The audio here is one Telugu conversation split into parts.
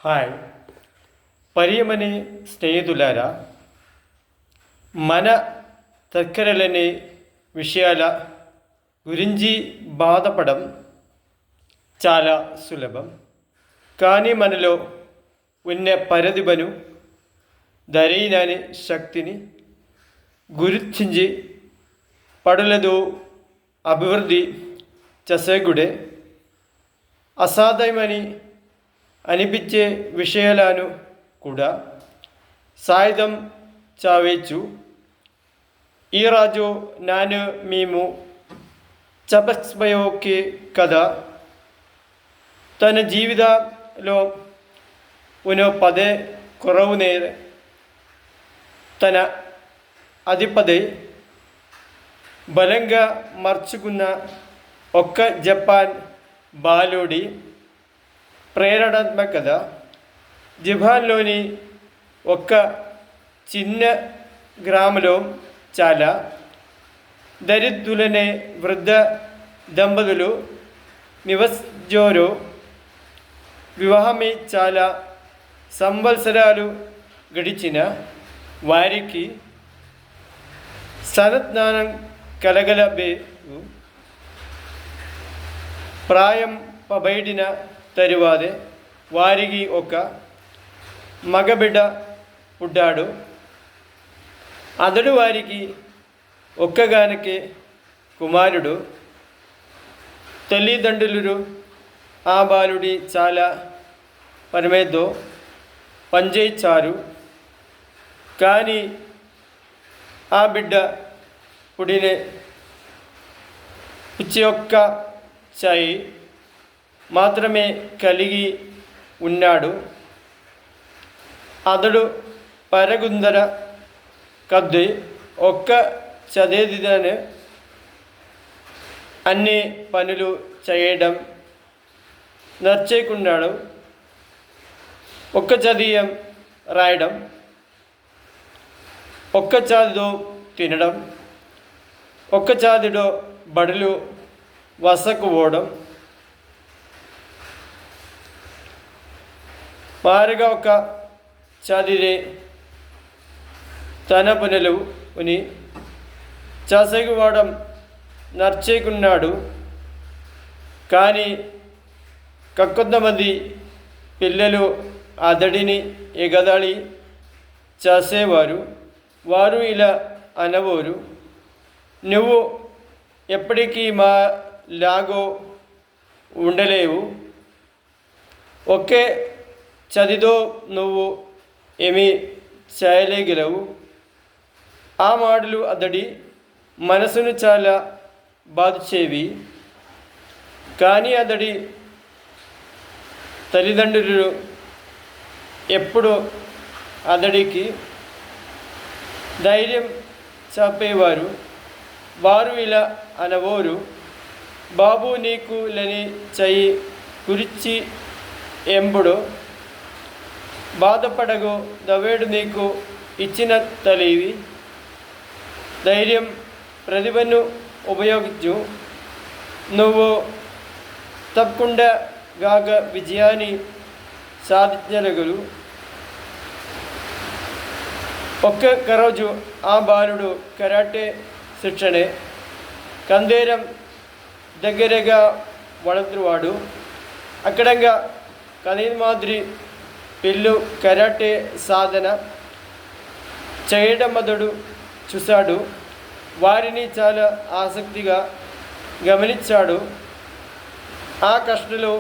హాయ్ ప్రియమని స్నేహితులారా, మన దగ్గరలేని విషయాల గురించి బాధపడడం చాలా సులభం. కానీ మనలో ఉన్న ప్రతిభను, ధైర్యాన్ని, శక్తిని గుర్తించి పడులతో అభివృద్ధి చేసేగుడే అసాధ్యమని అనిపించే విషయాలను కూడా సాధ్యం చేయవచ్చు. ఈరోజు నేను మేము చెప్పబోయే కథ తన జీవితంలో ఉన్న పదే కొరవునే తన అధిపతి బలంగా మార్చుకున్న ఒక్క జపాన్ బాలుడి ప్రేరణాత్మక కథ. జపాన్లోని ఒక చిన్న గ్రామంలో చాలా దరిద్రులనే వృద్ధ దంపతులు నివసించారు. వివాహమై చాలా సంవత్సరాలు గడిచిన వారికి సంతానం కలగలేదు. ప్రాయం పబడిన తరువాత వారికి ఒక మగబిడ్డ పుట్టాడు. అతడు వారికి ఒక్కగానొక్క కుమారుడు. తల్లిదండ్రులు ఆ బాలుడి చాలా పరమేదో పనిచేయించారు. కానీ ఆ బిడ్డ పుడిన పిచ్చి యొక్క చేయి మాత్రమే కలిగి ఉన్నాడు. అతడు పరగుందర కద్దు ఒక్క చదివిన అన్ని పనులు చేయడం నచ్చకున్నాడు. ఒక్క చదివం రాయడం, ఒక్క చాదులో తినడం, ఒక్క చాదులో బడులు వసకపోవడం, మారుగా ఒక చదివే తన పనులు ఉని చేసేవాడం నర్చేకున్నాడు. కానీ కొంతమంది పిల్లలు అతడిని ఎగదాళి చేసేవారు. వారు ఇలా అనవారు, నువ్వు ఎప్పటికీ మా లాగో ఉండలేవు. ఒకే చదితో నువ్వు ఏమీ చేయలేగలవు. ఆ మాటలు అతడి మనసును చాలా బాధించేవి. కానీ అతడి తల్లిదండ్రులు ఎప్పుడు అతడికి ధైర్యం చెప్పేవారు. వారు ఇలా అనవోరు, బాబు నీకు లేని చెయ్యి గురించి ఎంబుడు బాధపడగు, దవేడు నీకు ఇచ్చిన తల్లివి. ధైర్యం ప్రతిభను ఉపయోగించు, నువ్వు తప్పకుండా గాక విజయాన్ని సాధించగలవు. ఒక్క రోజు ఆ బాలుడు కరాటే శిక్షణే కందేరం దగ్గరగా వడతువాడు. అక్కడంగా కనీన్ మాదిరి పిల్లు కరాటే సాధన చేయడం అతడు చూశాడు. వారిని చాలా ఆసక్తిగా గమనించాడు. ఆ కష్టంలో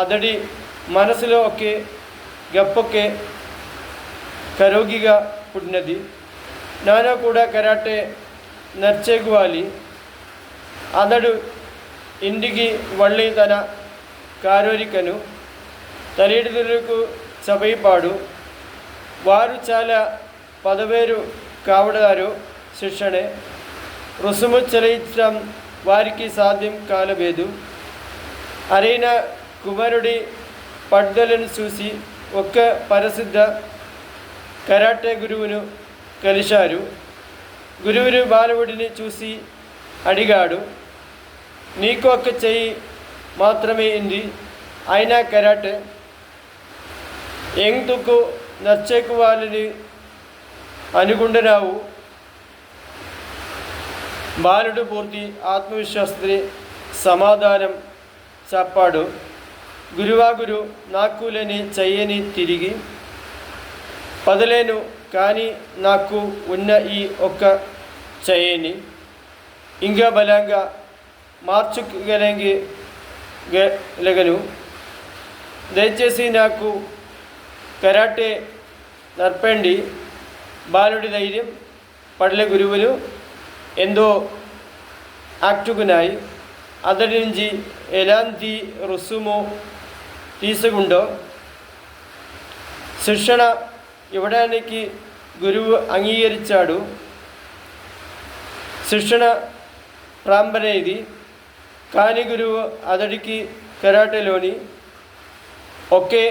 అతడి మనసులో ఒకే గొప్పకే కరోగిగా పుట్టినది. నాన్న కూడా కరాటే నర్చేగువాలి. అతడు ఇంటికి వెళ్ళి తన కారోరికను తల్లిదండ్రులకు చెప్పాడు. వారు చాలా పదవేరు కావడారు. శిక్షణ రుసుము చెల్లించడం వారికి సాధ్యం కాలేదు. అరైన కుమారుడి పట్టుదలను చూసి ఒక్క ప్రసిద్ధ కరాటే గురువును కలిశారు. గురువును బాలుడిని చూసి అడిగాడు, నీకు ఒక్క చెయ్యి మాత్రమే ఉంది, అయినా కరాటే ಎಂತುಕು ನರ್ಚೆಕುವಾಲಿನಿ అనుగుండరావు బాలుడు పూర్తి ఆత్మవిశ్వాసത്തിന് సమాధానం చెప్పాడు. గురువాగురు నాకులని చెయ్యని తిరిగి పదలేను, కానీ నాకు ఉన్న ఈ ఒక్క చెయ్యని ఇంకా బలంగా మార్చుకోగలను. దయచేసి నాకు కరాటే నర్పండి. బాలుడి ధైర్యం పడలే గురువులు ఎంతో యాక్టుకున్నాయి. అతడి నుంచి ఎలాంటి రుసుము తీసుకుండో శిక్షణ ఇవ్వడానికి గురువు అంగీకరించాడు. శిక్షణ ప్రారంభమైంది, కానీ గురువు అతడికి కరాటేలోని ఒకే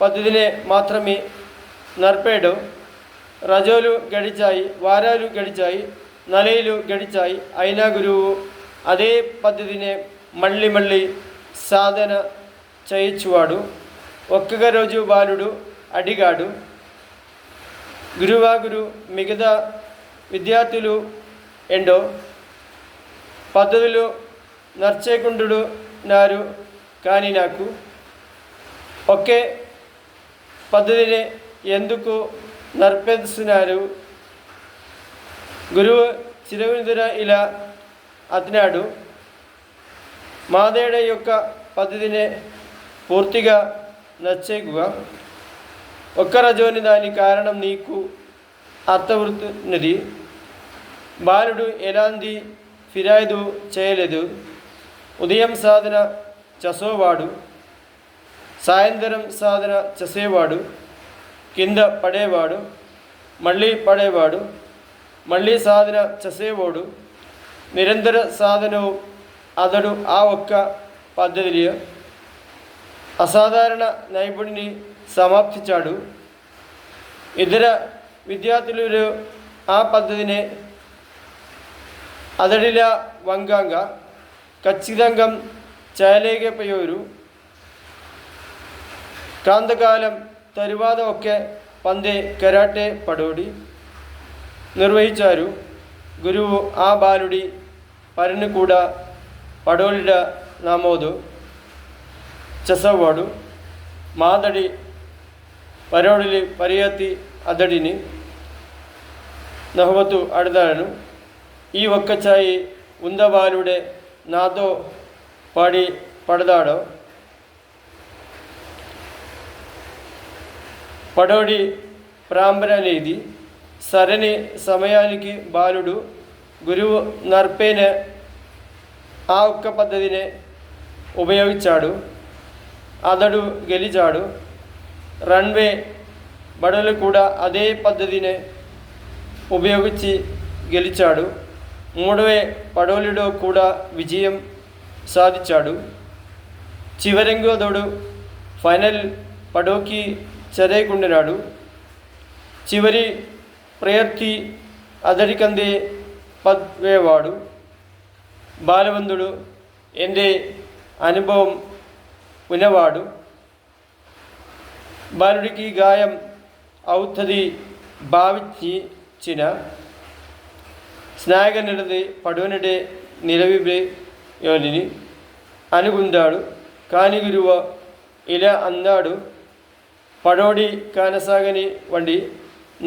పద్ధతినే మాత్రమే నర్పాడు. రోజులు గడిచాయి, వారాలు గడిచాయి, నెలలు గడిచాయి. అయినా గురువు అదే పద్ధతినే మళ్ళీ మళ్ళీ సాధన చేయించువాడు. ఒక్క రోజు బాలుడు అడిగాడు, గురువాగురు మిగతా విద్యార్థులు ఎండో పద్ధతులు నర్చేకుండు నారు, కానీ నాకు ఒకే పద్ధతిని ఎందుకు నర్పిస్తున్నారు? గురువు చిరువిందుర ఇలా అతనాడు, మాదేడ యొక్క పద్ధతినే పూర్తిగా నచ్చేగుగా ఒక్క రోజుని దాని కారణం నీకు అర్థమవుతున్నది. బాలుడు ఎలాంటి ఫిర్యాదు చేయలేదు. ఉదయం సాధన చేసేవాడు, సాయంత్రం సాధన చేసేవాడు, కింద పడేవాడు, మళ్ళీ పడేవాడు, మళ్ళీ సాధన చేసేవాడు. నిరంతర సాధన అతడు ఆ ఒక్క పద్ధతిలో అసాధారణ నైపుణ్యాన్ని సమాప్తించాడు. ఇతర విద్యార్థులు ఆ పద్ధతిని అతడిలా వంగంగా ఖచ్చితంగా చేయలేకపోయారు. కాంతకాలం తరువాత ఒకే పందే కరాటే పడోడి నిర్వహించారు. గురువు ఆ బాలుడి పరిని కూడా పడోలిడ నమోదు చేసేవాడు. మాదడి పరోడిలి పరియతి అతడిని నహవతు అడదాను. ఈ ఒక్క ఛాయి ఉంద బాలుడే నాతో పడదాడో. పడోడి ప్రారంభనేది సరైన సమయానికి బాలుడు గురువు నర్పేన ఆ ఒక్క పద్ధతినే ఉపయోగించాడు. అతడు గెలిచాడు. రన్వే బడులు కూడా అదే పద్ధతినే ఉపయోగించి గెలిచాడు. మూడవే పడోలిలో కూడా విజయం సాధించాడు. చివరింగోదోడు ఫైనల్ పడోకి చదువుకుంటున్నాడు. చివరి ప్రయత్ని అతడికందే పద్వేవాడు. బాలవంతుడు ఎందే అనుభవం ఉన్నవాడు. బాలుడికి గాయం అవుతుంది భావించిన స్నాగ నిలది పడునడే నిలవిని అనుకుందాడు. కాని గురువు ఇలా అన్నాడు, పడోడి కానసాగని వండి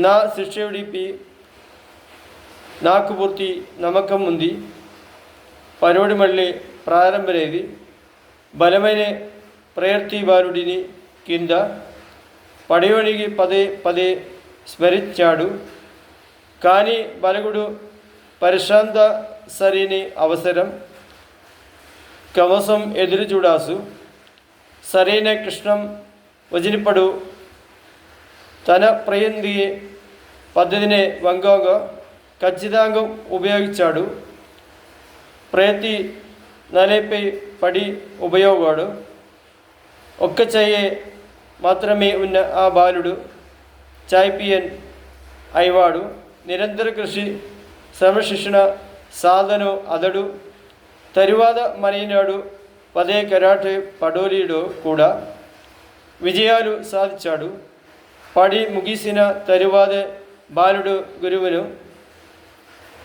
నా శిష్యుడిపి నాకు పూర్తి నమ్మకం ఉంది. పడోడి మళ్ళీ ప్రారంభమైంది. బలమైన ప్రయత్ని బాలుడిని కింద పడేవాడికి పదే పదే స్మరించాడు. కానీ బలగుడు పరిశ్రాంత సరిని అవసరం కవసం ఎదురు చూడాసు. సరైన కృష్ణం వజినిపడు తన ప్రయంది పద్ధతిని వంగంగా ఖచ్చితంగా ఉపయోగించాడు. ప్రతి నలపై పడి ఉపయోగాడు. ఒక్క చెయ్యే మాత్రమే ఉన్న ఆ బాలుడు ఛాంపియన్ అయ్యాడు. నిరంతర కృషి శ్రమశిక్షణ సాధన అతడు తరువాత మరినాడు పదే కరాటే పడోలిలో కూడా విజయాలు సాధించాడు. పడి ముగిసిన తరువాత బాలుడు గురువును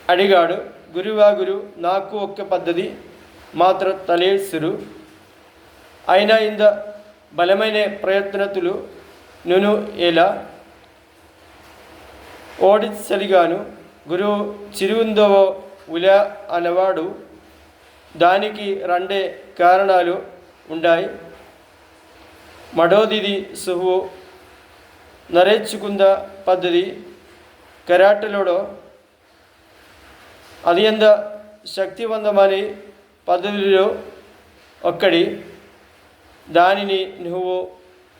అడిగాడు, గురువా గురు, నాకు ఒక్క పద్ధతి మాత్రం తెలియసురు. అయినా ఇంత బలమైన ప్రయత్నతులు నేను ఎలా ఓడించలిగాను? గురువు చిరుందో ఉల అనేవాడు. దానికి రెండే కారణాలు ఉన్నాయి. మడోదిది సుహు నరేచుకుంద పద్ధతి కరాటలో అత్యంత శక్తివంతమైన పద్ధతిలో ఒక్కడి. దానిని నువ్వు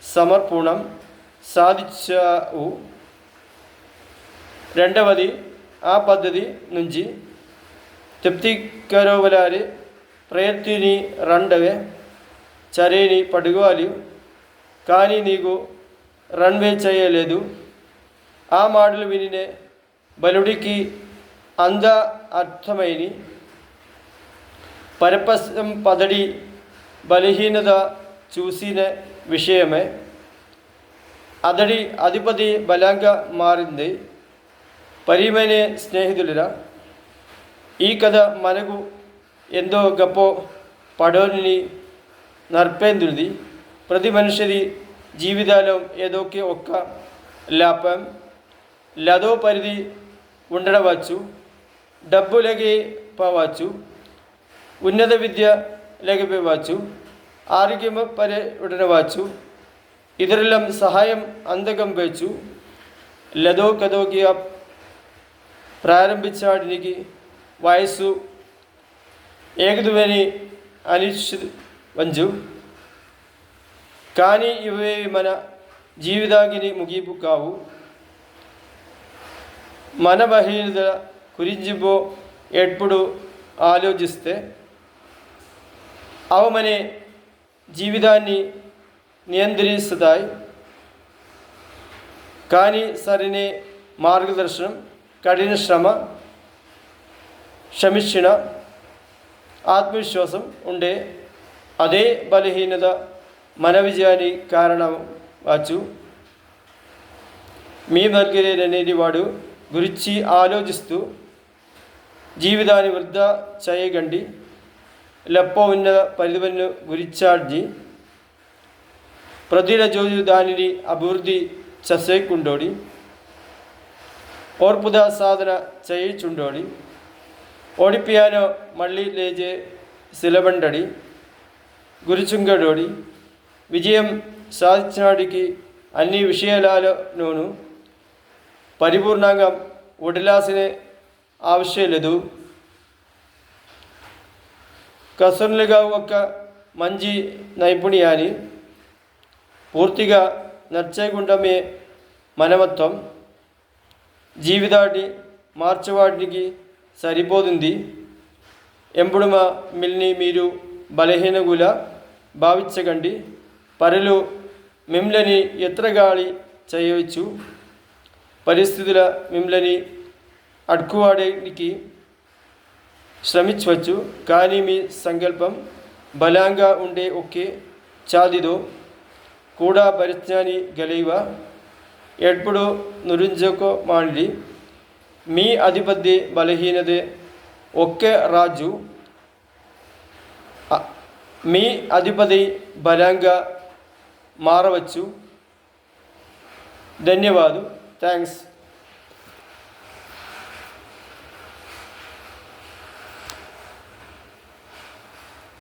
సమర్పణం సాధించావు. రెండవది, ఆ పద్ధతి నుంచి తృప్తికరవలారి ప్రయత్ని రెండవే చర్యని పడుకోవాలి, కానీ నీకు రన్వే చేయలేదు. ఆ మాటలు వినినే బలుడికి అంద అర్థమైని పరపసం పదడి బలహీనత చూసిన విషయమే. అతడి అధిపతి బలంగా మారింది. పరిమైన స్నేహితులరా, ఈ కథ మనకు ఎంతో గొప్ప పడోని నర్పేందుది. ప్రతి మనిషి జీవితాల్లో ఏదో ఒక్క లాభం లదో పరిధి ఉండవచ్చు. డబ్బు లేకపోవచ్చు, ఉన్నత విద్య లేకపోవచ్చు, ఆరోగ్యం పరి ఉండవచ్చు, ఇతరుల సహాయం అందకపోవచ్చు. లదో కదోకి ప్రారంభించడానికి వయస్సు ఏకదువని అనిశ్వంజు. కానీ ఇవి మన జీవితానికి ముగింపు కావు. మన బలహీనత గురించి ఎప్పుడు ఆలోచిస్తే అవి మన జీవితాన్ని నియంత్రిస్తాయి. కానీ సరైన మార్గదర్శనం, కఠిన శ్రమ, క్షమించిన ఆత్మవిశ్వాసం ఉండే అదే బలహీనత మన విజయానికి కారణవచ్చు. మీ దగ్గర అనేది వాడు గురించి ఆలోచిస్తూ జీవితాన్ని వృధా చేయకండి. లెప్ప ఉన్న పరిధిని గురించాడి ప్రతిరోజు దానిని అభివృద్ధి చేసేకుండోడి, ఓర్పుదా సాధన చేయుచుండోడి, ఓడిపియానో మళ్ళీ లేచే సిలబండడి, గురిచుంగడోడి. విజయం సాధించడానికి అన్ని విషయాలలోనూ పరిపూర్ణంగా వదిలాల్సిన అవసరం లేదు. కసరులుగా ఒక మంచి నైపుణ్యాన్ని పూర్తిగా నచ్చకుండమే మనమత్వం జీవితాన్ని మార్చడానికి సరిపోతుంది. ఎప్పుడు మిల్ని మీరు బలహీనగులా భావించకండి. పరులు మిమ్మల్ని ఎత్రగాళి చేయవచ్చు, పరిస్థితుల మిమ్మల్ని అడ్డుకోవడానికి శ్రమించవచ్చు. కానీ మీ సంకల్పం బలంగా ఉండే ఒకే చాదిదో కూడా పరిజ్ఞాని గెలివా ఎప్పుడు నురించుకోమాడి. మీ అధిపతి బలహీనతే ఒకే రాజు. మీ అధిపతి బలంగా మారవచ్చు. ధన్యవాదాలు. థ్యాంక్స్.